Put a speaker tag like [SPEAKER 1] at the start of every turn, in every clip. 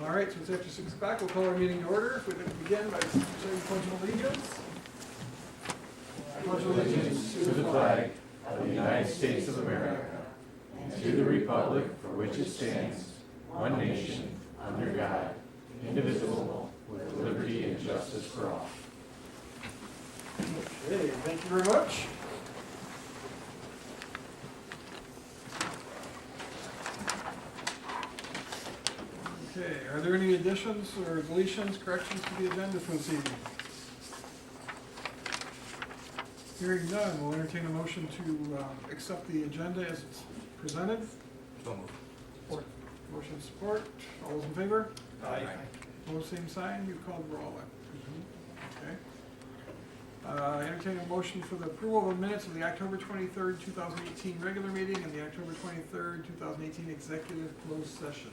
[SPEAKER 1] All right, so it's after 6 o'clock. We'll call our meeting to order. If we could begin by saying pledge of allegiance. I pledge allegiance
[SPEAKER 2] To the flag of the United States of America and to the republic for which it stands, one nation, under God, indivisible, with liberty and justice for all.
[SPEAKER 1] Okay, thank you very much. Okay, are there any additions or deletions, corrections to the agenda for this evening? Hearing none, we'll entertain a motion to accept the agenda as it's presented.
[SPEAKER 2] So moved.
[SPEAKER 1] Support. Motion support. All those in favor?
[SPEAKER 2] Aye.
[SPEAKER 1] Opposed, same sign. You called roll. Okay. Entertain a motion for the approval of the minutes of the October 23rd, 2018 regular meeting and the October 23rd, 2018 executive closed session.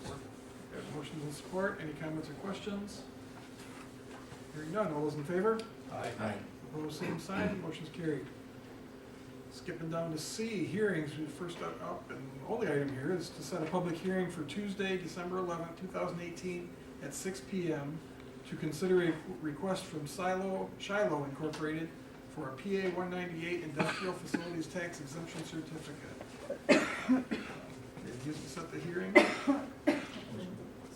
[SPEAKER 1] Got motions and support. Any comments or questions? Hearing none. All those in favor?
[SPEAKER 2] Aye.
[SPEAKER 1] Opposed, same sign. Motion's carried. Skipping down to C, hearings. The first up and only item here is to set a public hearing for Tuesday, December 11th, 2018 at 6 p.m. to consider a request from Shiloh Incorporated for a PA 198 industrial facilities tax exemption certificate. Used to set the hearing.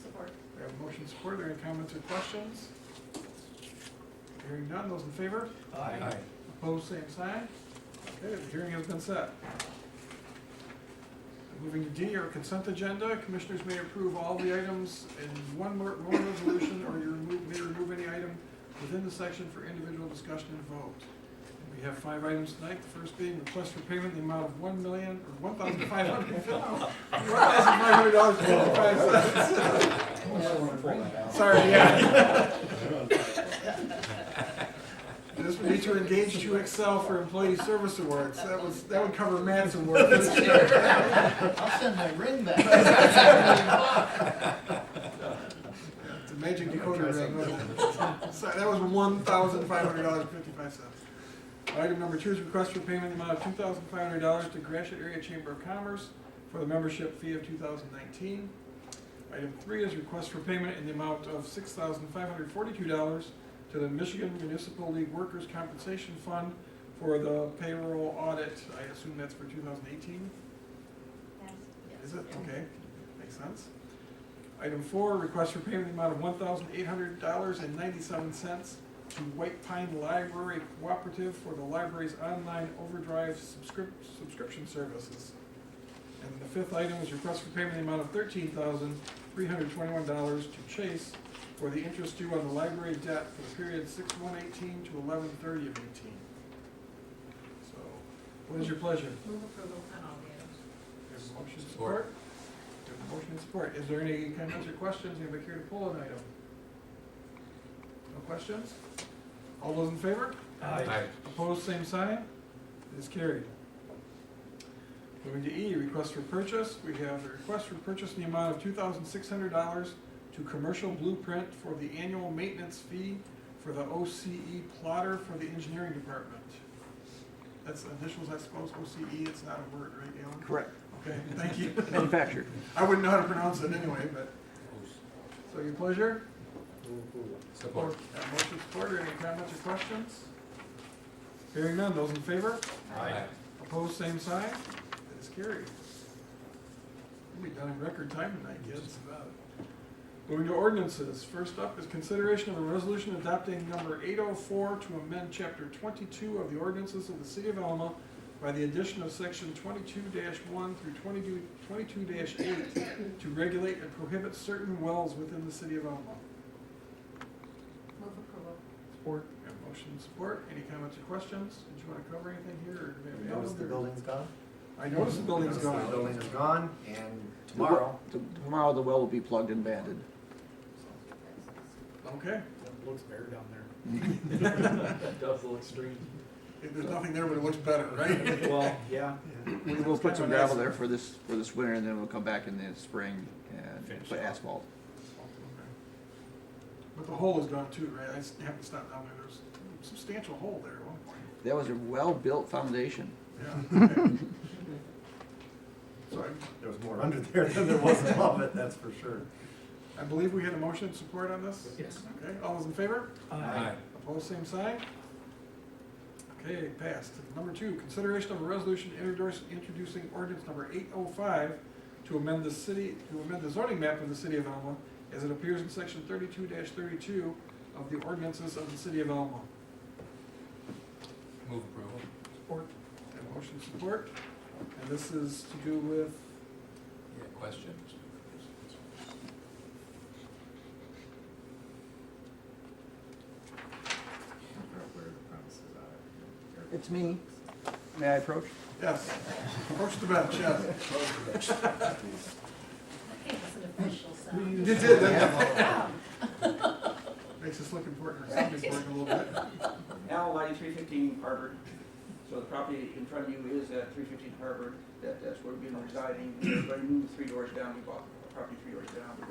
[SPEAKER 3] Support.
[SPEAKER 1] We have a motion support. Are there any comments or questions? Hearing none. Those in favor?
[SPEAKER 2] Aye.
[SPEAKER 1] Opposed, same sign. Okay, the hearing has been set. Moving to D, our consent agenda. Commissioners may approve all the items in one resolution, or you may remove any item within the section for individual discussion and vote. We have 5 items tonight. The first being request for payment in the amount of $1,500. Sorry, yeah. This would be to engage to Excel for Employee Service Awards. That would cover Matt's award.
[SPEAKER 4] I'll send my ring back.
[SPEAKER 1] It's a magic decoder ring. Sorry, that was $1,500.55. Item number 2 is request for payment in the amount of $2,500 to Gratiot Area Chamber of Commerce for the membership fee of 2019. Item 3 is request for payment in the amount of $6,542 to the Michigan Municipal League Workers' Compensation Fund for the payroll audit. I assume that's for 2018?
[SPEAKER 3] Yes.
[SPEAKER 1] Is it? Okay, makes sense. Item 4, request for payment in the amount of $1,800.97 to White Pine Library Cooperative for the library's online overdrive subscription services. And the 5th item is request for payment in the amount of $13,321 to Chase for the interest due on the library debt for the period 6/1/18 to 11/30 of 18. So, what is your pleasure?
[SPEAKER 3] Move approval on all the items.
[SPEAKER 1] There's a motion support. There's a motion and support. Is there any comments or questions? Anybody care to pull an item? No questions? All those in favor?
[SPEAKER 2] Aye.
[SPEAKER 1] Opposed, same sign. It is carried. Moving to E, request for purchase. We have a request for purchase in the amount of $2,600 to Commercial Blueprint for the annual maintenance fee for the OCE plotter for the engineering department. That's initials, I suppose, OCE. It's not a word, right, Alan?
[SPEAKER 5] Correct.
[SPEAKER 1] Okay, thank you.
[SPEAKER 5] Manufactured.
[SPEAKER 1] I wouldn't know how to pronounce it anyway, but. So your pleasure?
[SPEAKER 2] Support.
[SPEAKER 1] Motion support, or any comments or questions? Hearing none, those in favor?
[SPEAKER 2] Aye.
[SPEAKER 1] Opposed, same sign? It is carried. We'll be done in record time tonight, kids. Moving to ordinances. First up is consideration of a resolution adopting number 804 to amend chapter 22 of the ordinances of the city of Alma by the addition of section 22-1 through 22-8 to regulate and prohibit certain wells within the city of Alma.
[SPEAKER 3] Move approval.
[SPEAKER 1] Support. We have motion and support. Any comments or questions? Did you want to cover anything here? Or maybe
[SPEAKER 4] Notice the
[SPEAKER 1] Alan, or-
[SPEAKER 4] building's gone.
[SPEAKER 1] I noticed the building's
[SPEAKER 4] Notice
[SPEAKER 1] gone.
[SPEAKER 4] The building is gone, and tomorrow,
[SPEAKER 5] Tomorrow the well will be plugged and banded.
[SPEAKER 1] Okay.
[SPEAKER 6] Looks bare down there.
[SPEAKER 2] That does look strange.
[SPEAKER 1] There's nothing there, but it looks better, right?
[SPEAKER 6] Well, yeah.
[SPEAKER 5] We will put some gravel there for this winter, and then we'll come back in the spring and
[SPEAKER 2] Finish
[SPEAKER 5] put
[SPEAKER 2] it off.
[SPEAKER 5] asphalt.
[SPEAKER 1] But the hole is gone too, right? I have to stop down there. There's a substantial hole there at one point.
[SPEAKER 5] That was a well-built foundation.
[SPEAKER 1] Yeah. Okay. So
[SPEAKER 4] There was more under there than there was above it, that's for sure.
[SPEAKER 1] I believe we had a motion and support on this?
[SPEAKER 2] Yes.
[SPEAKER 1] Okay, all those in favor?
[SPEAKER 2] Aye.
[SPEAKER 1] Opposed, same sign? Okay, passed. Number 2, consideration of a resolution introducing ordinance number 805 to amend the zoning map of the city of Alma as it appears in section 32-32 of the ordinances of the city of Alma.
[SPEAKER 2] Move approval.
[SPEAKER 1] Support. And motion support. And this is to do with,
[SPEAKER 2] Yeah, question.
[SPEAKER 4] Where the premises are.
[SPEAKER 5] It's me. May I approach?
[SPEAKER 1] yes, approach the bench, yes.
[SPEAKER 3] It was an official sound.
[SPEAKER 1] You did, that makes us look important, our somebody's working a little bit.
[SPEAKER 6] Al, 9315 Harvard. So the property in front of you is at 315 Harvard. That's where we've been residing. We're going to move 3 doors down. We bought a property 3 doors down. We're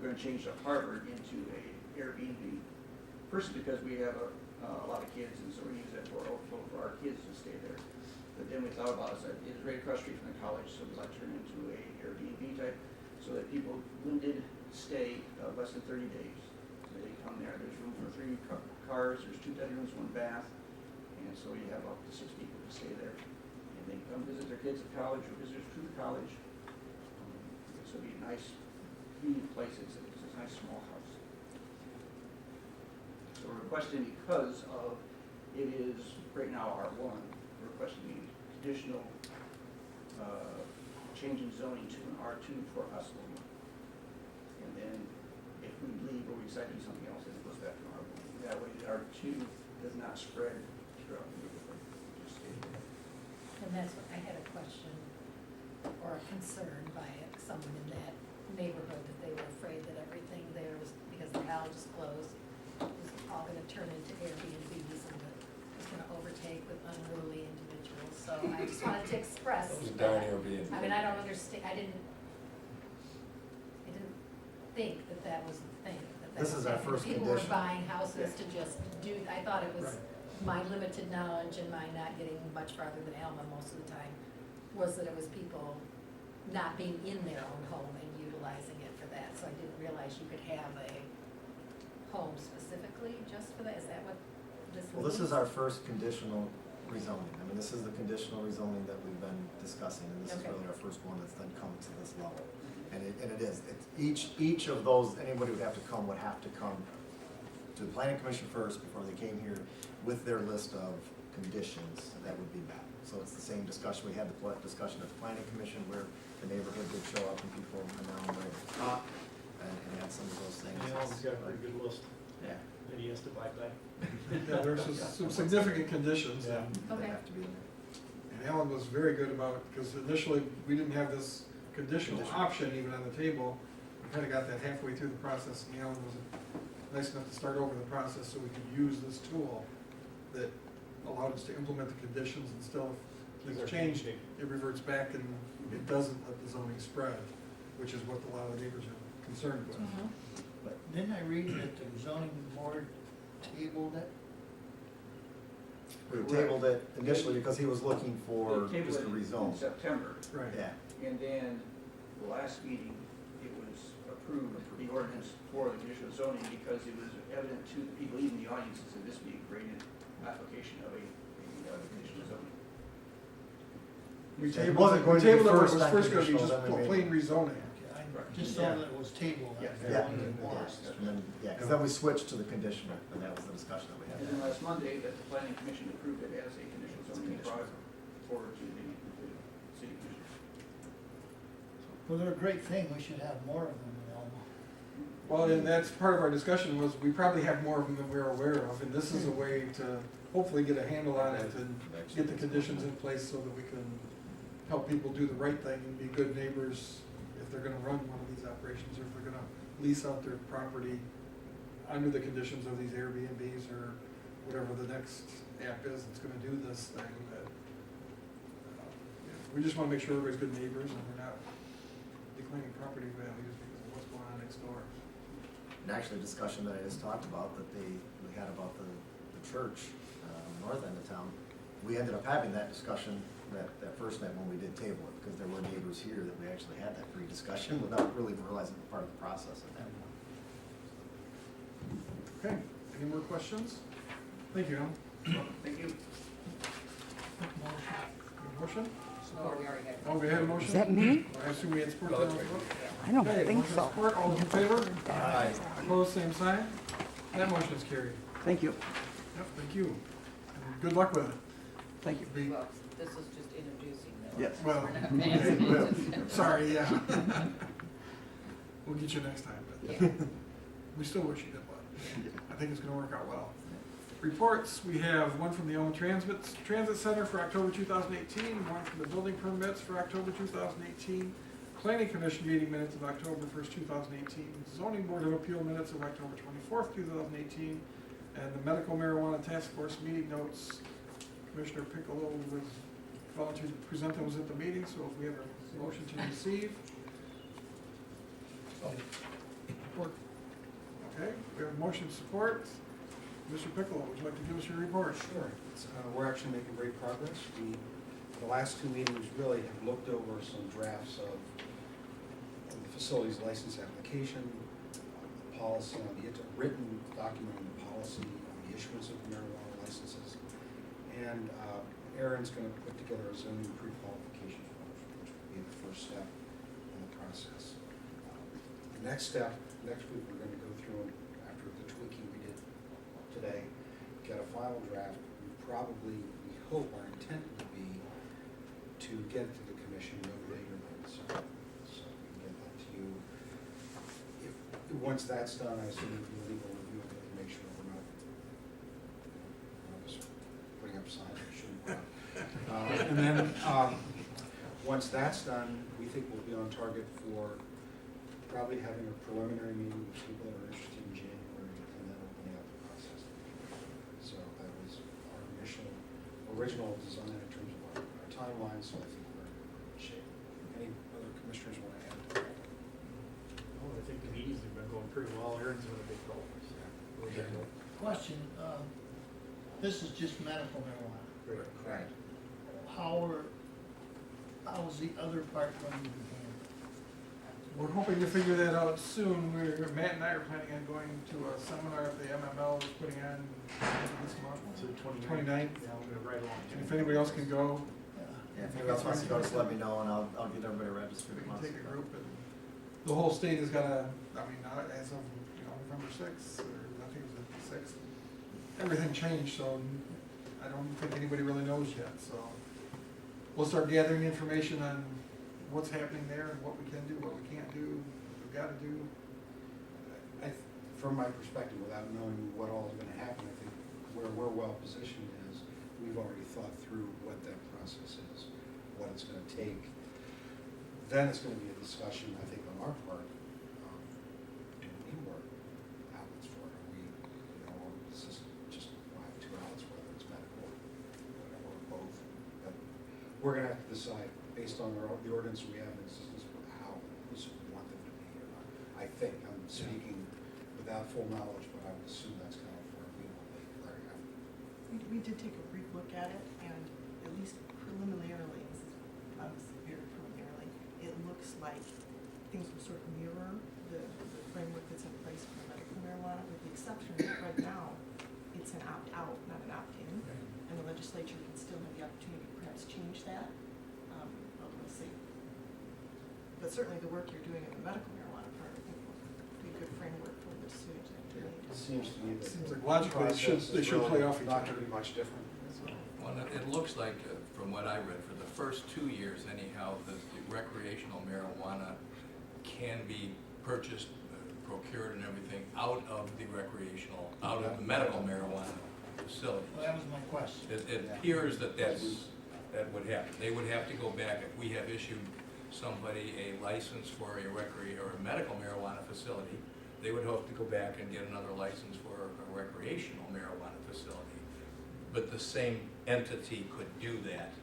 [SPEAKER 6] going to change the Harvard into a Airbnb. First, because we have a lot of kids, and so we use that for overflow for our kids to stay there. But then we thought about it, it's right across the street from the college, so we'd like to turn it into a Airbnb type, so that people limited stay less than 30 days. So they come there, there's room for 3 cars, there's 2 bedrooms, 1 bath, and so you have up to 6 people to stay there. And they come visit their kids at college or visitors to the college. This will be a nice, convenient place. It's a nice small house. So we're requesting, because of it is right now R1, we're requesting a conditional change in zoning to an R2 for us only. And then if we leave or we decide to do something else, then it goes back to R1. That way the R2 does not spread throughout the neighborhood. It just stays there.
[SPEAKER 3] And that's what, I had a question or a concern by someone in that neighborhood, that they were afraid that everything there was, because the college is closed, was all gonna turn into Airbnbs and that it was gonna overtake with unruly individuals. So I just wanted to express that. I mean, I don't understand, I didn't think that that was the thing. That
[SPEAKER 4] This
[SPEAKER 3] was
[SPEAKER 4] is our
[SPEAKER 3] happening.
[SPEAKER 4] first
[SPEAKER 3] People were
[SPEAKER 4] condition.
[SPEAKER 3] buying houses to just do, I thought it was my limited knowledge and my not getting much farther than Alma most of the time, was that it was people not being in their own home and utilizing it for that. So I didn't realize you could have a home specifically just for that. Is that what this means?
[SPEAKER 4] Well, this is our first conditional rezoning. I mean, this is the conditional rezoning that we've been discussing, and this is
[SPEAKER 3] Okay.
[SPEAKER 4] really our first one that's then come to this level. And it is, each of those, anybody would have to come to the planning commission first before they came here with their list of conditions that would be met. So it's the same discussion, we had the discussion at the planning commission where the neighborhood would show up and people announced where to talk and had some of those things.
[SPEAKER 7] You know, we've got a pretty good list
[SPEAKER 4] Yeah.
[SPEAKER 7] that he has to abide by.
[SPEAKER 1] Yeah, there's some significant conditions.
[SPEAKER 7] Yeah.
[SPEAKER 4] They
[SPEAKER 3] Okay.
[SPEAKER 4] have to be in there.
[SPEAKER 1] And Alan was very good about it, because initially, we didn't have this conditional option even on the table. We kind of got that halfway through the process, and Alan was nice enough to start over the process so we could use this tool that allowed us to implement the conditions, and still, if things change, it reverts back and it doesn't let the zoning spread, which is what a lot of the neighbors are concerned with.
[SPEAKER 3] Mhm.
[SPEAKER 8] But didn't I read that the zoning board tabled it?
[SPEAKER 4] We tabled it initially because he was looking for
[SPEAKER 6] They tabled
[SPEAKER 4] just a
[SPEAKER 6] it
[SPEAKER 4] rezone.
[SPEAKER 6] in September,
[SPEAKER 1] Right.
[SPEAKER 4] Yeah,
[SPEAKER 6] and then the last meeting, it was approved, the ordinance for the conditional zoning, because it was evident to the people, even the audiences, that this would be a great application of a conditional zoning.
[SPEAKER 1] We
[SPEAKER 4] It
[SPEAKER 1] tabled
[SPEAKER 4] wasn't
[SPEAKER 1] it,
[SPEAKER 4] going
[SPEAKER 1] we
[SPEAKER 4] to be
[SPEAKER 1] tabled it, when it
[SPEAKER 4] first
[SPEAKER 1] was
[SPEAKER 4] on
[SPEAKER 1] first gonna be
[SPEAKER 4] conditional,
[SPEAKER 1] just
[SPEAKER 4] then we made
[SPEAKER 1] plain
[SPEAKER 4] it.
[SPEAKER 1] rezoning.
[SPEAKER 8] I
[SPEAKER 6] Right.
[SPEAKER 8] just saw that it was tabled.
[SPEAKER 6] Yeah.
[SPEAKER 8] I
[SPEAKER 4] yeah,
[SPEAKER 8] wondered
[SPEAKER 4] it
[SPEAKER 8] why.
[SPEAKER 4] was. And then, yeah, because then we switched to the conditional, and that was the discussion that we
[SPEAKER 6] And then
[SPEAKER 4] had.
[SPEAKER 6] last Monday, that the planning commission approved it as a conditional zoning and brought it forward to the city commission.
[SPEAKER 8] Well, they're a great thing, we should have more of them in Elma.
[SPEAKER 1] Well, and that's part of our discussion, was we probably have more of them than we're aware of, and this is a way to hopefully get a handle on it and get the conditions in place so that we can help people do the right thing and be good neighbors if they're gonna run one of these operations, or if they're gonna lease out their property under the conditions of these Airbnbs or whatever the next app is that's gonna do this thing, that, we just wanna make sure everybody's good neighbors and we're not declining property values because of what's going on next door.
[SPEAKER 4] And actually, a discussion that I just talked about, that we had about the church, north end of town, we ended up having that discussion that first night when we did table it, because there were neighbors here that we actually had that pre-discussion without really realizing it was part of the process at that point.
[SPEAKER 1] Okay, any more questions? Thank you, Alan.
[SPEAKER 6] Thank you.
[SPEAKER 1] Motion?
[SPEAKER 9] Oh, we already had.
[SPEAKER 1] Oh, we had a motion?
[SPEAKER 10] Is that me?
[SPEAKER 1] I assume we had support there as well?
[SPEAKER 10] I don't
[SPEAKER 1] Okay,
[SPEAKER 10] think
[SPEAKER 1] motion
[SPEAKER 10] so.
[SPEAKER 1] support, all those in favor?
[SPEAKER 4] Aye.
[SPEAKER 1] Opposed, same sign. That motion is carried.
[SPEAKER 10] Thank you.
[SPEAKER 1] Yep, thank you. And good luck with it.
[SPEAKER 10] Thank you.
[SPEAKER 1] Be-
[SPEAKER 9] Well, this is just introducing though.
[SPEAKER 10] Yes.
[SPEAKER 1] Well,
[SPEAKER 9] We're not
[SPEAKER 1] okay, well,
[SPEAKER 9] advancing.
[SPEAKER 1] sorry, yeah. We'll get you next time, but
[SPEAKER 9] Yeah.
[SPEAKER 1] we still wish you good luck. I think it's gonna work out well. Reports, we have one from the Elm Transit Center for October 2018, one from the building permits for October 2018, Planning Commission meeting minutes of October 1st, 2018, Zoning Board of Appeal minutes of October 24th, 2018, and the Medical Marijuana Task Force meeting notes. Commissioner Piccolo was volunteered to present those at the meeting, so if we have a motion to receive. Support. Okay, we have a motion to support. Mr. Piccolo, would you like to give us your report?
[SPEAKER 11] Sure. We're actually making great progress. We, the last two meetings really have looked over some drafts of the facility's license application, the policy on the written document on the policy on the issuance of marijuana licenses. And Aaron's going to put together a zoning pre-qualification form, which will be the first step in the process. The next step, next week, we're going to go through, after the tweaking we did today, get a final draft. We hope, our intent would be to get it to the commission no later than December. So we can get that to you. Once that's done, I assume we'll do a legal review of it to make sure we're not just putting up signs we shouldn't put up. And then, once that's done, we think we'll be on target for probably having a preliminary meeting with people that are interested in January, and then opening up the process. So that was our original design in terms of our timeline, so I think we're in good shape. Any other commissioners want to add to that?
[SPEAKER 7] Oh, I think the meetings have been going pretty well. Aaron's been a big help.
[SPEAKER 8] Question, this is just medical marijuana.
[SPEAKER 7] Great.
[SPEAKER 8] How's the other part going to be handled?
[SPEAKER 1] We're hoping to figure that out soon. Matt and I are planning on going to a seminar that the MML is putting on this month.
[SPEAKER 7] So 29th.
[SPEAKER 1] 29th.
[SPEAKER 7] Yeah, I'm gonna ride along.
[SPEAKER 1] And if anybody else can go,
[SPEAKER 4] Yeah, if anybody else wants to go, just let me know, and I'll get everybody registered.
[SPEAKER 1] we can take a group. And the whole state is gonna, I mean, now as of, November 6th, or I think it was the 6th, everything changed, so I don't think anybody really knows yet, so. We'll start gathering information on what's happening there, and what we can do, what we can't do, what we've gotta do.
[SPEAKER 11] From my perspective, without knowing what all is going to happen, I think where we're well positioned is we've already thought through what that process is, what it's going to take. Then it's going to be a discussion, I think, on our part. Do we need more outlets for it? Are we, or is this just we'll have two outlets, whether it's medical or both? But we're going to have to decide based on the ordinance we have in existence, how inclusive we want them to be or not. I think I'm speaking without full knowledge, but I would assume that's kind of where we will be very happy.
[SPEAKER 12] We did take a brief look at it, and at least preliminarily, very preliminarily, it looks like things will sort of mirror the framework that's in place for medical marijuana, with the exception that right now, it's an opt-out, not an opt-in, and the legislature can still have the opportunity to perhaps change that. But we'll see. But certainly the work you're doing in the medical marijuana part, I think will be a good framework for the decisions that you made.
[SPEAKER 11] It seems to me that.
[SPEAKER 1] Seems like logically they should play off each
[SPEAKER 11] Not
[SPEAKER 1] other.
[SPEAKER 11] going to be much different.
[SPEAKER 13] Well, it looks like, from what I read, for the first 2 years anyhow, the recreational marijuana can be purchased, procured and everything out of the medical marijuana facilities.
[SPEAKER 8] Well, that was my question.
[SPEAKER 13] It appears that would happen. They would have to go back, if we have issued somebody a license for a medical marijuana facility, they would have to go back and get another license for a recreational marijuana facility. But the same entity could do that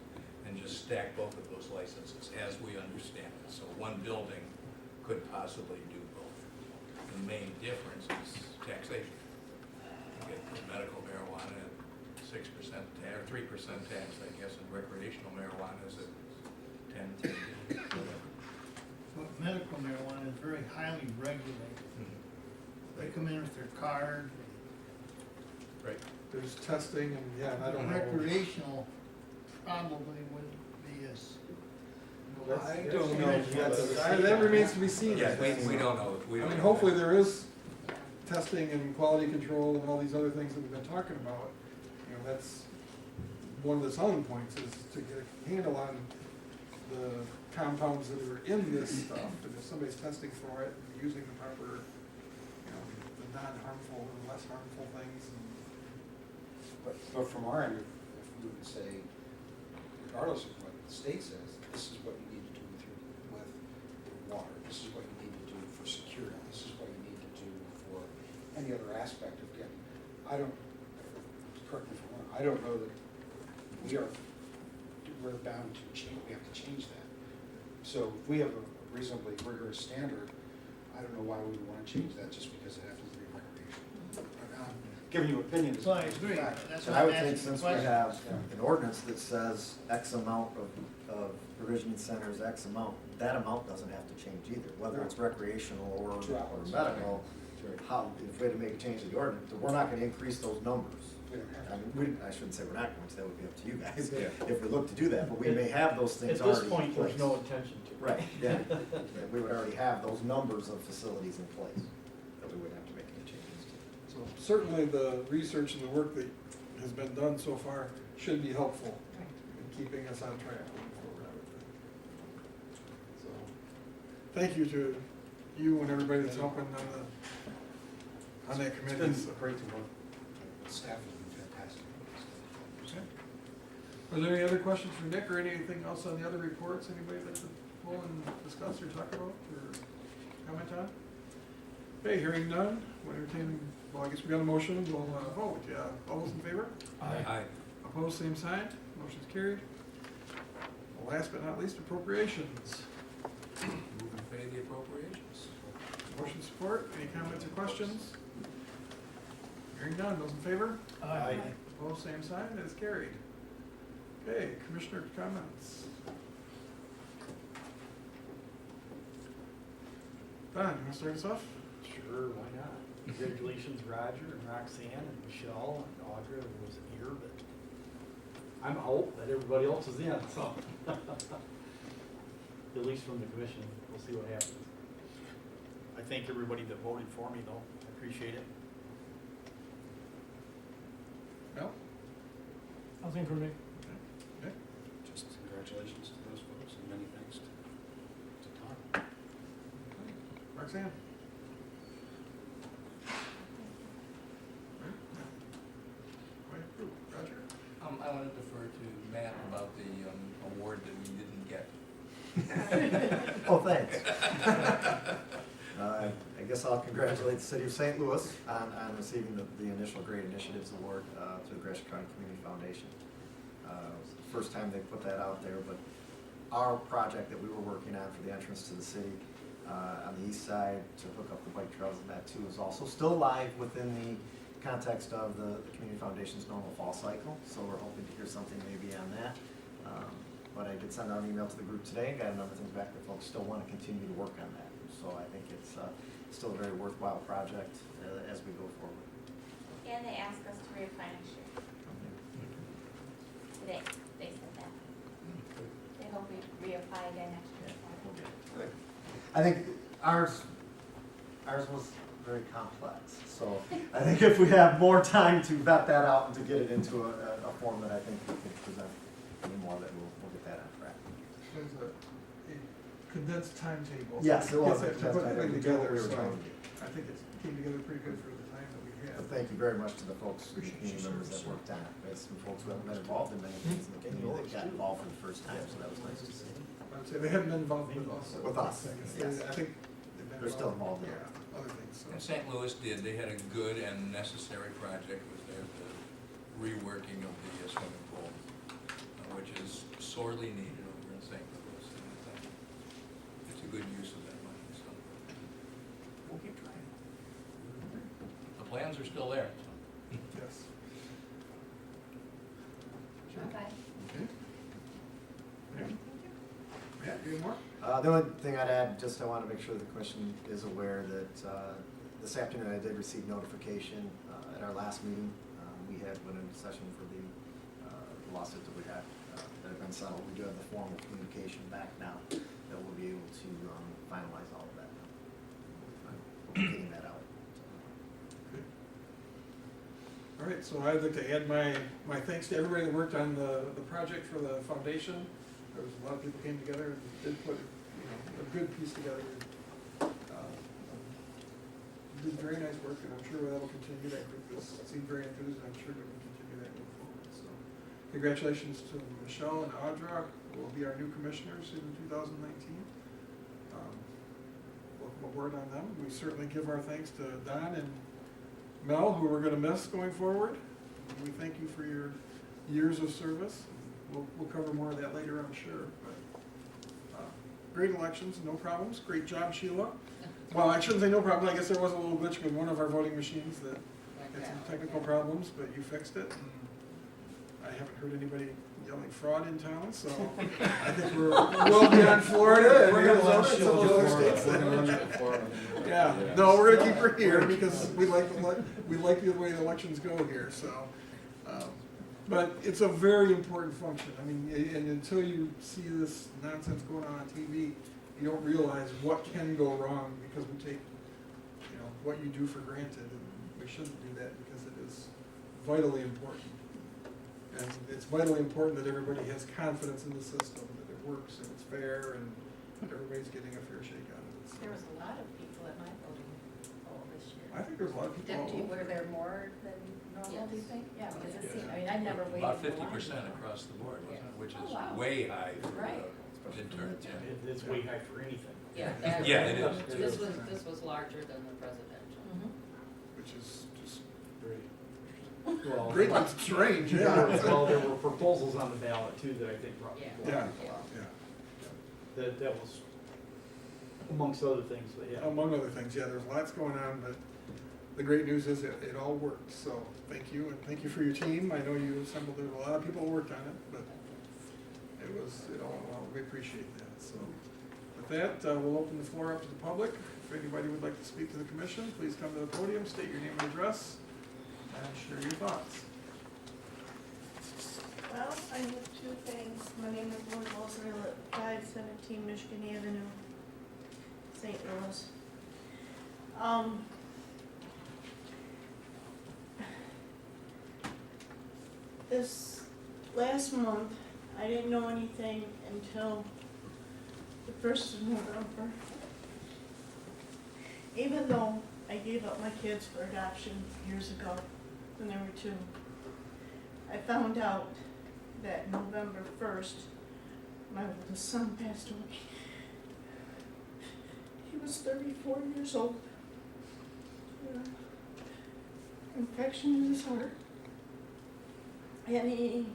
[SPEAKER 13] and just stack both of those licenses, as we understand it. So one building could possibly do both. The main difference is taxation. You get medical marijuana at 6% 6% tax, or 3% tax, I guess, and recreational marijuana is at 10, 15, whatever.
[SPEAKER 8] But medical marijuana is very highly regulated. They come in with their card.
[SPEAKER 13] Right.
[SPEAKER 1] There's testing and, yeah, and I don't know.
[SPEAKER 8] Recreational probably wouldn't be as.
[SPEAKER 1] I don't know. That remains to be seen.
[SPEAKER 13] Yeah, we don't know. We
[SPEAKER 1] I
[SPEAKER 13] don't
[SPEAKER 1] mean,
[SPEAKER 13] know.
[SPEAKER 1] hopefully there is testing and quality control and all these other things that we've been talking about. You know, that's one of the selling points is to get a handle on the compounds that are in this stuff. And if somebody's testing for it, and using the proper, you know, the non-harmful and less harmful things.
[SPEAKER 11] But from our end, if we would say, regardless of what the state says, this is what you need to do with your water, this is what you need to do for security, this is what you need to do for any other aspect of getting, I don't, correct me if I'm wrong, I don't know that we're bound to change, we have to change that. So if we have a reasonably rigorous standard, I don't know why we would want to change that just because it happens to be recreational. I'm giving you opinions.
[SPEAKER 8] So I agree, that's
[SPEAKER 4] And
[SPEAKER 8] why
[SPEAKER 4] I
[SPEAKER 8] I'm
[SPEAKER 4] would think
[SPEAKER 8] asking the
[SPEAKER 4] since we
[SPEAKER 8] question.
[SPEAKER 4] have an ordinance that says X amount of provisioning centers, X amount, that amount doesn't have to change either, whether it's recreational or medical. How, if we had to make a change to the ordinance, we're not gonna increase those numbers.
[SPEAKER 11] We don't have
[SPEAKER 4] I
[SPEAKER 11] to.
[SPEAKER 4] mean, I shouldn't say we're not going to, that would be up to you guys,
[SPEAKER 13] Yeah.
[SPEAKER 4] if we look to do that, but we may have those things
[SPEAKER 7] At
[SPEAKER 4] already
[SPEAKER 7] this
[SPEAKER 4] in
[SPEAKER 7] point, there's
[SPEAKER 4] place.
[SPEAKER 7] no intention to.
[SPEAKER 4] Right, yeah, Yeah, we would already have those numbers of facilities in place, that we wouldn't have to make any changes to.
[SPEAKER 1] So certainly the research and the work that has been done so far should be helpful in keeping us on track going forward, I would think. So, thank you to you and everybody that's helping on that
[SPEAKER 11] It's
[SPEAKER 1] committee.
[SPEAKER 11] been
[SPEAKER 1] So-
[SPEAKER 11] great to work. Staff has been fantastic.
[SPEAKER 1] Okay. Are there any other questions for Nick or anything else on the other reports? Anybody that could pull and discuss or talk about or comment on? Okay, hearing none, we'll entertain, well, I guess we got a motion, we'll vote, yeah. All those in favor?
[SPEAKER 13] Aye.
[SPEAKER 1] Opposed, same sign, motion's carried. Last but not least, appropriations.
[SPEAKER 13] Move and pay the appropriations.
[SPEAKER 1] Motion support, any comments or questions? Hearing none, those in favor?
[SPEAKER 8] Aye.
[SPEAKER 1] Opposed, same sign, that is carried. Okay, commissioner comments. Don, you wanna start us off?
[SPEAKER 7] Sure, why not? Congratulations, Roger and Roxanne and Michelle and Audra who wasn't here, but I'm out, but everybody else is in, so. At least from the commission, we'll see what happens. I thank everybody that voted for me though, I appreciate it.
[SPEAKER 1] No?
[SPEAKER 7] Nothing from me.
[SPEAKER 1] Okay.
[SPEAKER 11] Just congratulations to those folks and many thanks to Tom.
[SPEAKER 1] Roxanne? Roger?
[SPEAKER 13] I want to defer to Matt about the award that we didn't get.
[SPEAKER 4] Oh, thanks. I guess I'll congratulate the city of St. Louis on receiving the initial Great Initiatives Award through the Gratiot County Community Foundation. It was the first time they put that out there, but our project that we were working on for the entrance to the city on the east side to hook up the bike trails and that too is also still live within the context of the Community Foundation's normal fall cycle, so we're hoping to hear something maybe on that. But I did send out an email to the group today and got a number of things back that folks still want to continue to work on that. So I think it's still a very worthwhile project as we go forward.
[SPEAKER 10] And they asked us to reapply next year. Today, they said that. They hope we reapply again next year.
[SPEAKER 4] Good. I think ours was very complex, so I think if we have more time to vet that out and to get it into a form that I think we can present anymore, that we'll get that on track.
[SPEAKER 1] There's a condensed timetable.
[SPEAKER 4] Yes, it was a
[SPEAKER 1] Get that
[SPEAKER 4] condensed timetable.
[SPEAKER 1] quickly together,
[SPEAKER 4] We were
[SPEAKER 1] so
[SPEAKER 4] trying to do.
[SPEAKER 1] I think it came together pretty good for the time that we had.
[SPEAKER 4] But thank you very much to the folks, the community members that worked on it. There's some folks who haven't been involved in many things in the community that got involved for the first time, so that was nice to see.
[SPEAKER 1] I would say they haven't been involved with us.
[SPEAKER 4] With us, yes.
[SPEAKER 1] I think they've been
[SPEAKER 4] They're still involved in it.
[SPEAKER 1] Yeah, other things, so.
[SPEAKER 13] And St. Louis did, they had a good and necessary project with their the reworking of the swimming pool, which is sorely needed over in St. Louis. And I think it's a good use of that money, so we'll keep trying. The plans are still there, so.
[SPEAKER 1] Yes.
[SPEAKER 4] The only thing I'd add, just I want to make sure the commission is aware that this afternoon I did receive notification at our last meeting. We had went into session for the lawsuit that we had that had been settled. We do have the formal communication back now that we'll be able to finalize all of that now. We'll be getting that out.
[SPEAKER 1] All right, so I'd like to add my thanks to everybody that worked on the project for the foundation. There was a lot of people came together and did put, a good piece together. Did very nice work, and I'm sure that will continue. That group seemed very enthused, and I'm sure they will continue that moving forward. So, congratulations to Michelle and Audra, who will be our new commissioners in 2019. Welcome aboard on them. We certainly give our thanks to Don and Mel, who we're going to miss going forward. We thank you for your years of service. We'll cover more of that later, I'm sure. But great elections, no problems. Great job, Sheila. Well, I shouldn't say no problem. I guess there was a little glitch with one of our voting machines that had some technical problems, but you fixed it. And I haven't heard anybody yelling fraud in town, so I think we're well beyond Florida and Arizona and some of the other states. Yeah, no, we're gonna keep her here because we like the way the elections go here. So, but it's a very important function. I mean, and until you see this nonsense going on TV, you don't realize what can go wrong because we take, what you do for granted, and we shouldn't do that because it is vitally important. And it's vitally important that everybody has confidence in the system, that it works and it's fair, and everybody's getting a fair shake out of it. So
[SPEAKER 3] There was a lot of people at my voting poll this year.
[SPEAKER 1] I think there's a lot of people.
[SPEAKER 3] Were there more than normal, do you think? Yeah, because it seemed, I've never waited.
[SPEAKER 13] About
[SPEAKER 3] in line
[SPEAKER 13] 50%
[SPEAKER 3] before.
[SPEAKER 13] across the board, wasn't it? Which is
[SPEAKER 3] Oh, wow.
[SPEAKER 13] way high for
[SPEAKER 3] Right.
[SPEAKER 13] midterm, yeah.
[SPEAKER 7] It's way high for anything.
[SPEAKER 9] Yeah,
[SPEAKER 13] Yeah, it is.
[SPEAKER 9] This was larger than the presidential.
[SPEAKER 3] Mhm.
[SPEAKER 1] Which is just
[SPEAKER 7] Well,
[SPEAKER 1] great, but strange, yeah.
[SPEAKER 7] Well, there were proposals on the ballot too that I think brought
[SPEAKER 9] Yeah.
[SPEAKER 7] people
[SPEAKER 1] Yeah,
[SPEAKER 7] up as well.
[SPEAKER 1] yeah.
[SPEAKER 7] That was amongst other things, but yeah.
[SPEAKER 1] Among other things, yeah, there's lots going on, but the great news is it all worked. So thank you, and thank you for your team. I know you assembled, there were a lot of people who worked on it, but it all went well. We appreciate that. So with that, we'll open the floor up to the public. If anybody would like to speak to the commission, please come to the podium, state your name and address, and share your thoughts.
[SPEAKER 12] Well, I have two things. My name is Lauren Wilson. I live at 517 Michigan Avenue, St. Louis. This last month, I didn't know anything until the 1st of November. Even though I gave up my kids for adoption years ago when they were 2, I found out that November 1st, my oldest son passed away. He was 34 years old. Infection in his heart. And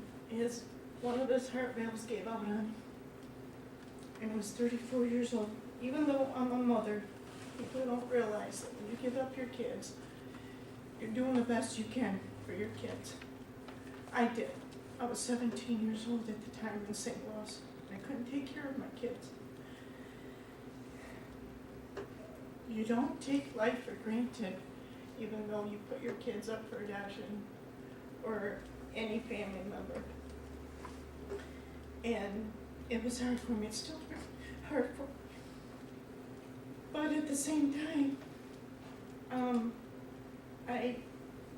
[SPEAKER 12] one of his heart valves gave out on him. And he was 34 years old. Even though I'm a mother, people don't realize that when you give up your kids, you're doing the best you can for your kids. I did. I was 17 years old at the time in St. Louis. I couldn't take care of my kids. You don't take life for granted, even though you put your kids up for adoption or any family member. And it was hard for me. It's still hard for me. But at the same time, I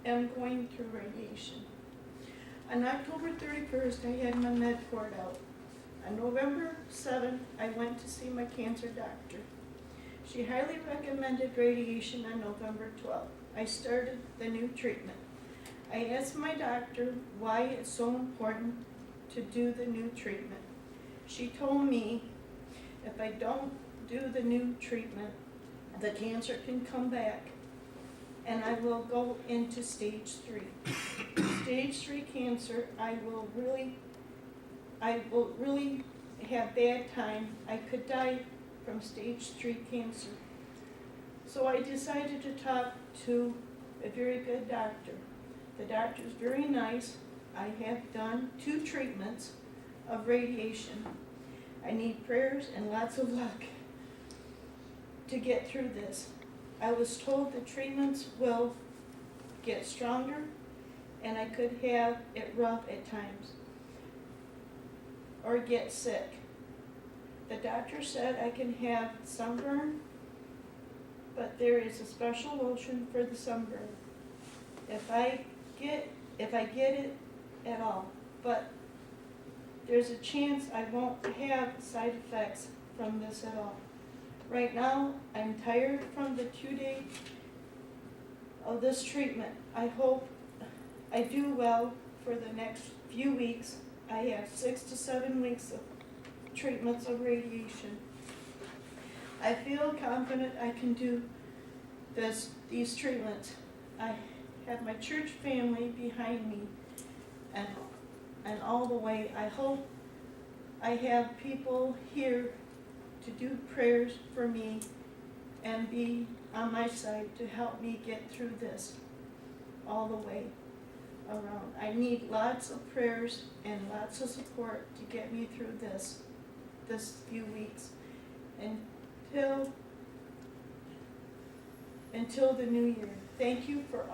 [SPEAKER 12] am going through radiation. On October 31st, I had my med cord out. On November 7th, I went to see my cancer doctor. She highly recommended radiation on November 12th. I started the new treatment. I asked my doctor why it's so important to do the new treatment. She told me if I don't do the new treatment, the cancer can come back and I will go into stage 3. Stage 3 cancer, I will really have bad time. I could die from stage 3 cancer. So I decided to talk to a very good doctor. The doctor's very nice. I have done 2 treatments of radiation.
[SPEAKER 14] I need prayers and lots of luck to get through this. I was told the treatments will get stronger and I could have it rough at times or get sick. The doctor said I can have sunburn, but there is a special lotion for the sunburn. If I get it at all, but there's a chance I won't have side effects from this at all. Right now, I'm tired from the 2 days of this treatment. I hope I do well for the next few weeks. I have 6 to 7 weeks of treatments of radiation. I feel confident I can do these treatments. I have my church family behind me and all the way. I hope I have people here to do prayers for me and be on my side to help me get through this all the way around. I need lots of prayers and lots of support to get me through this few weeks until the new year. Thank you for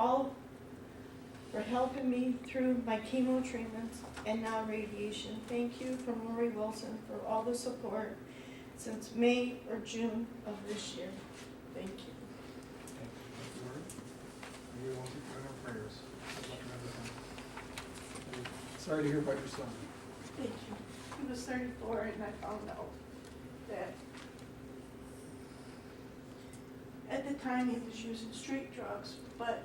[SPEAKER 14] helping me through my chemo treatments and now radiation. Thank you from Lori Wilson for all the support since May or June of this year. Thank you.
[SPEAKER 1] We will keep doing our prayers. Good luck and everything. Sorry to hear about your son.
[SPEAKER 14] Thank you. He was 34 and I found out that at the time he was using street drugs, but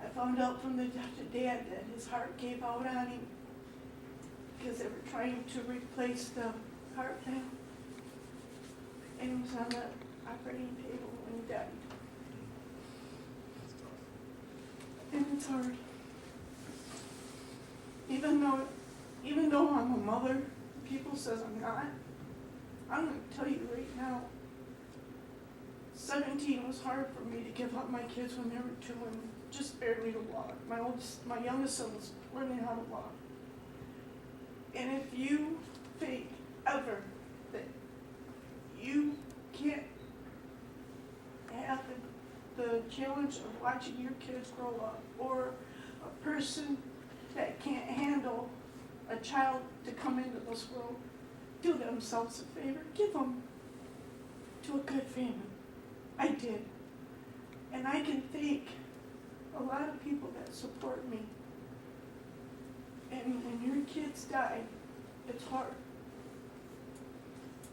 [SPEAKER 14] I found out from the dad that his heart gave out on him because they were trying to replace the heart now. And he was on the operating table when he died. And it's hard. Even though I'm a mother, people says I'm not. I'm gonna tell you right now, 17 was hard for me to give up my kids when they were 2 and just barely to walk. My youngest son was learning how to walk. And if you think ever that you can't have the challenge of watching your kids grow up, or a person that can't handle a child to come into this world, do themselves a favor, give them to a good family. I did. And I can thank a lot of people that support me. And when your kids die, it's hard.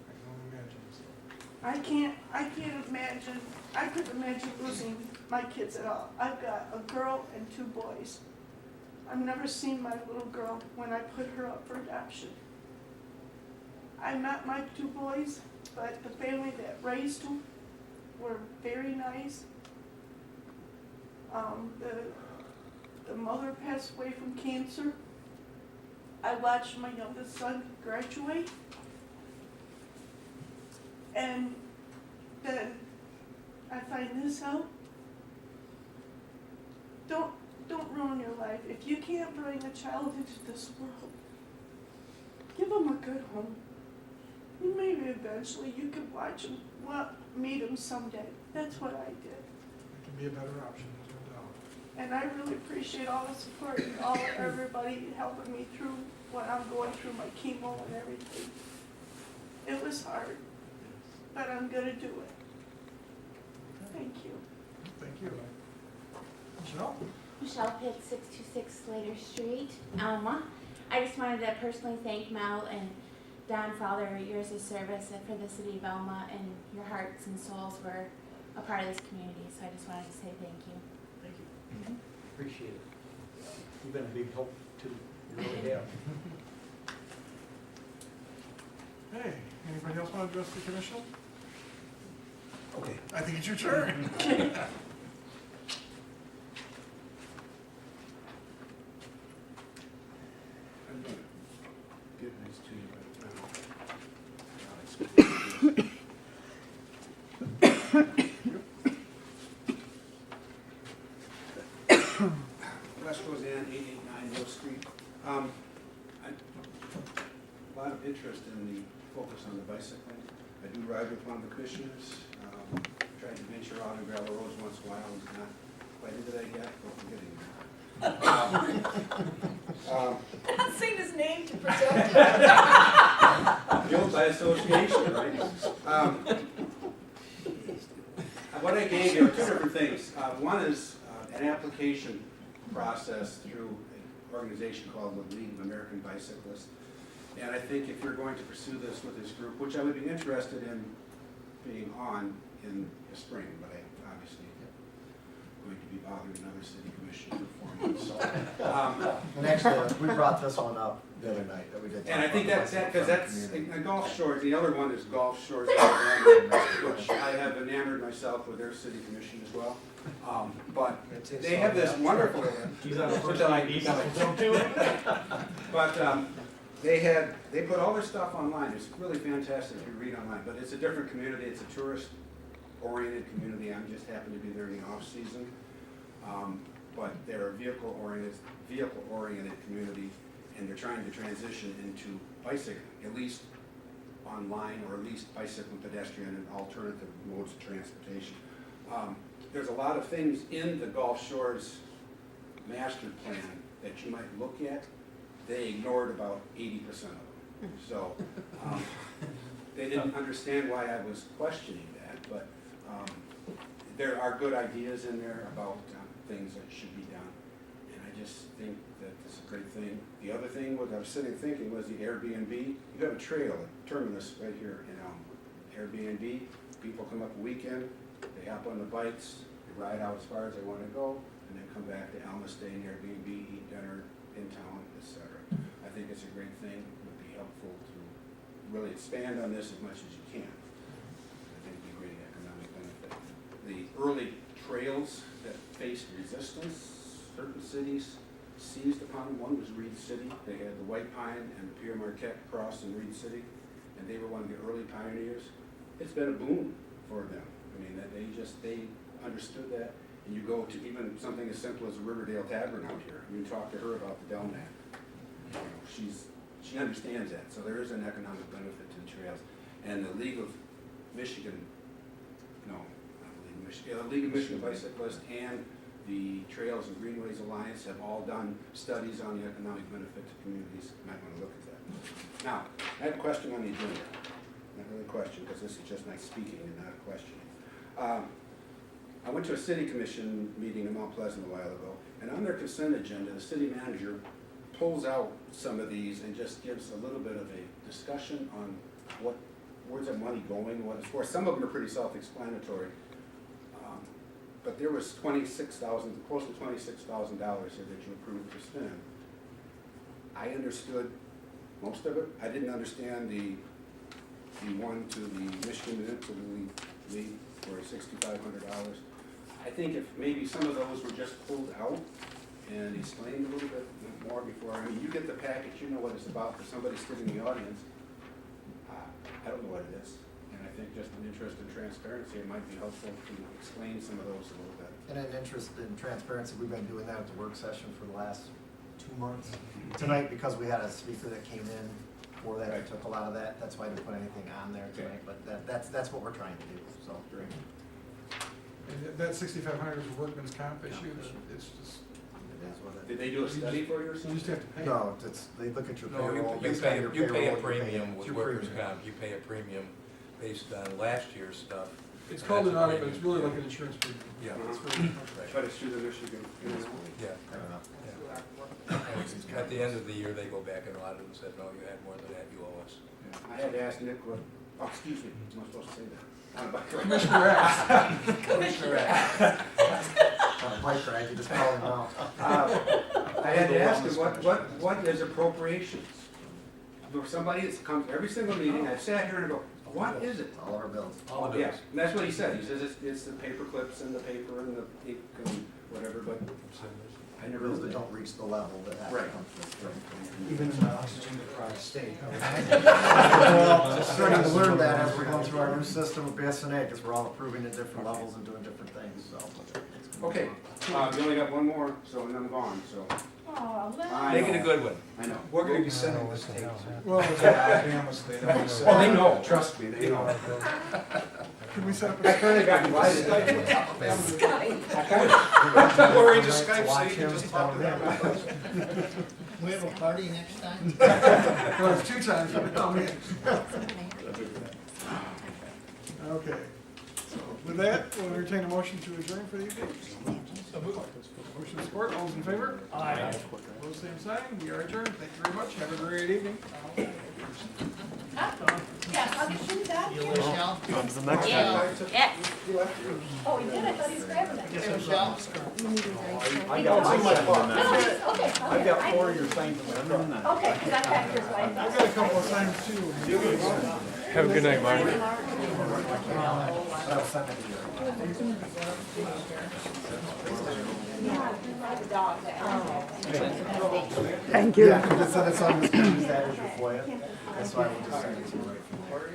[SPEAKER 1] I can only imagine.
[SPEAKER 14] I can't imagine, I couldn't imagine losing my kids at all. I've got a girl and 2 boys. I've never seen my little girl when I put her up for adoption. I met my 2 boys, but the family that raised them were very nice. The mother passed away from cancer. I watched my youngest son graduate. And then I find this out. Don't ruin your life. If you can't bring a child into this world, give them a good home. And maybe eventually you could watch them, meet them someday. That's what I did.
[SPEAKER 1] It can be a better option, there's no doubt.
[SPEAKER 14] And I really appreciate all the support and everybody helping me through what I'm going through, my chemo and everything. It was hard, but I'm gonna do it. Thank you.
[SPEAKER 1] Thank you. Michelle?
[SPEAKER 10] Michelle Pitt, 626 Slater Street, Alma. I just wanted to personally thank Mel and Don for all their years of service and for the city of Alma, and your hearts and souls were a part of this community, so I just wanted to say thank you.
[SPEAKER 7] Thank you. Appreciate it. You've been a big help too. You really have.
[SPEAKER 1] Hey, anybody else want to address the commission?
[SPEAKER 11] Okay.
[SPEAKER 1] I think it's your turn.
[SPEAKER 2] I'm gonna give these to you right now.
[SPEAKER 11] West Roseanne, 889 North Street. A lot of the bicycling. I do ride with one of the commissioners. Tried to venture out on gravel roads once in a while. I'm not quite into that yet, but we're getting there.
[SPEAKER 3] I'm not saying his name to protect him.
[SPEAKER 11] Guilt by association, right? What I gave you are two different things. One is an application process through an organization called the League of American Bicyclists. And I think if you're going to pursue this with this group, which I would be interested in being on in the spring, but I obviously going to be bothering another city commissioner for 4 months. So,
[SPEAKER 4] And actually, we brought this one up the other night that we did.
[SPEAKER 11] and I think
[SPEAKER 4] talk
[SPEAKER 11] that's
[SPEAKER 4] about
[SPEAKER 11] because
[SPEAKER 4] the
[SPEAKER 11] that's
[SPEAKER 4] community.
[SPEAKER 11] the Gulf Shores. The other one is Gulf Shores, which I have enamored myself with their city commission as well. But they have this wonderful.
[SPEAKER 7] He's on the first line, he's on the too.
[SPEAKER 11] But they put all their stuff online. It's really fantastic if you read online. But it's a different community. It's a tourist-oriented community. I'm just happen to be there in the off season. But they're a vehicle-oriented community, and they're trying to transition into bicycling, at least online, or at least bicycle, pedestrian, and alternative modes of transportation. There's a lot of things in the Gulf Shores master plan that you might look at. They ignored about 80% of them. So they didn't understand why I was questioning that, but there are good ideas in there about things that should be done. And I just think that it's a great thing. The other thing was I was sitting thinking was the Airbnb. You have a trail at Terminus right here in Airbnb. People come up a weekend, they hop on the bikes, they ride out as far as they want to go, and then come back to Alma, stay in Airbnb, eat dinner in town, etc. I think it's a great thing. It would be helpful to really expand on this as much as you can. I think it would be a great economic benefit. The early trails that faced resistance, certain cities seized upon. One was Reed City. They had the White Pine and the Pierre Marquette cross in Reed City, and they were one of the early pioneers. It's been a boom for them. I mean, they understood that. And you go to even something as simple as the Riverdale Tavern out here. You can talk to her about the Delmat. You know, she understands that. So there is an economic benefit to the trails. And the League of Michigan, no, not the League of Michigan, the League of Michigan Bicyclists and the Trails and Greenways Alliance have all done studies on the economic benefit to communities. You might want to look at that. Now, I have a question on the agenda. Not really a question, because this is just my speaking and not a question. I went to a city commission meeting in Mount Pleasant a while ago, and on their consent agenda, the city manager pulls out some of these and just gives a little bit of a discussion on where's that money going, what it's for. Some of them are pretty self-explanatory, but there was close to $26,000 here that you approved to spend. I understood most of it. I didn't understand the one to the Michigan Municipal League for $6,500. I think if maybe some of those were just pulled out and explained a little bit more before. I mean, you get the package, you know what it's about. For somebody sitting in the audience, I don't know what it is. And I think just an interest in transparency, it might be helpful to explain some of those a little bit.
[SPEAKER 4] And an interest in transparency, we've been doing that at the work session for the last 2 months. Tonight, because we had a speaker that came in for that, we took a lot of that. That's why I didn't put anything on there tonight, but that's what we're trying to do, so.
[SPEAKER 11] Great.
[SPEAKER 1] And that 6,500 is a workman's comp issue, it's just,
[SPEAKER 4] It is what it
[SPEAKER 11] Did they do a study for you or
[SPEAKER 1] you
[SPEAKER 11] something?
[SPEAKER 1] just have to pay.
[SPEAKER 4] No, they look at your
[SPEAKER 13] No,
[SPEAKER 4] payroll.
[SPEAKER 13] you
[SPEAKER 4] based on
[SPEAKER 13] pay
[SPEAKER 4] your
[SPEAKER 13] a
[SPEAKER 4] payroll,
[SPEAKER 13] premium with
[SPEAKER 4] your
[SPEAKER 13] workers'
[SPEAKER 4] premium.
[SPEAKER 13] comp, you pay a premium based on last year's stuff.
[SPEAKER 1] It's called an audit, but it's really like an insurance premium.
[SPEAKER 13] Yeah.
[SPEAKER 1] It's really-
[SPEAKER 11] But it's through the Michigan.
[SPEAKER 13] Yeah.
[SPEAKER 4] I don't know.
[SPEAKER 13] And at the end of the year, they go back and audit and said, no, you had more than that, you owe us.
[SPEAKER 11] I had to ask Nick what, oh, excuse me, I'm not supposed to say that.
[SPEAKER 1] Commissioner X.
[SPEAKER 13] Commissioner X.
[SPEAKER 4] Mike, right, you just call him out.
[SPEAKER 11] I had to ask him, what is appropriations? For somebody that comes every single meeting, I've sat here and I go, what is it?
[SPEAKER 4] All of our bills.
[SPEAKER 13] All of
[SPEAKER 11] Yeah,
[SPEAKER 13] it.
[SPEAKER 11] and that's what he said. He says it's the paper clips and the paper and the ink and whatever, but I never
[SPEAKER 4] Bills
[SPEAKER 11] knew
[SPEAKER 4] that
[SPEAKER 11] that.
[SPEAKER 4] don't reach the level that have to
[SPEAKER 11] Right.
[SPEAKER 4] come through.
[SPEAKER 8] Even in the oxygen deprived state.
[SPEAKER 4] Well, just starting to learn that as we're going through our new system with BSNA, because we're all approving at different levels and doing different things, so.
[SPEAKER 11] Okay, we only got one more, so and I'm gone, so.
[SPEAKER 14] Oh,
[SPEAKER 11] I
[SPEAKER 13] Make it a
[SPEAKER 11] know.
[SPEAKER 13] good one.
[SPEAKER 11] I know.
[SPEAKER 2] We're gonna be sending this tape.
[SPEAKER 1] Well,
[SPEAKER 11] Oh, they know, trust me, they know.
[SPEAKER 1] can we set up
[SPEAKER 11] I
[SPEAKER 1] a?
[SPEAKER 11] kinda got invited. I kinda.
[SPEAKER 2] Don't worry, just Skype so you can just talk to them.
[SPEAKER 8] We have a party next time?
[SPEAKER 1] Well, it's 2 times, but come in. Okay, so with that, we'll entertain a motion to adjourn for the evening. Motion support, all those in favor? Aye. Opposed, same sign, we are adjourned, thank you very much, have a great evening.
[SPEAKER 3] Yeah, I'll get you that.
[SPEAKER 8] Michelle?
[SPEAKER 10] Yeah. Yes.
[SPEAKER 3] Oh, he did, I thought he was grabbing it.
[SPEAKER 8] Yes, Michelle?
[SPEAKER 7] I got too much fun.
[SPEAKER 3] No, it's okay.
[SPEAKER 7] I got 4 of your signs in my truck.
[SPEAKER 3] Okay, because I'm back here, so I
[SPEAKER 1] I got a couple of signs too.
[SPEAKER 2] Have a good night, Mark.
[SPEAKER 4] Thank you. Yeah, because it's on this, use that as your FOIA. That's why I will just send it to you right from there.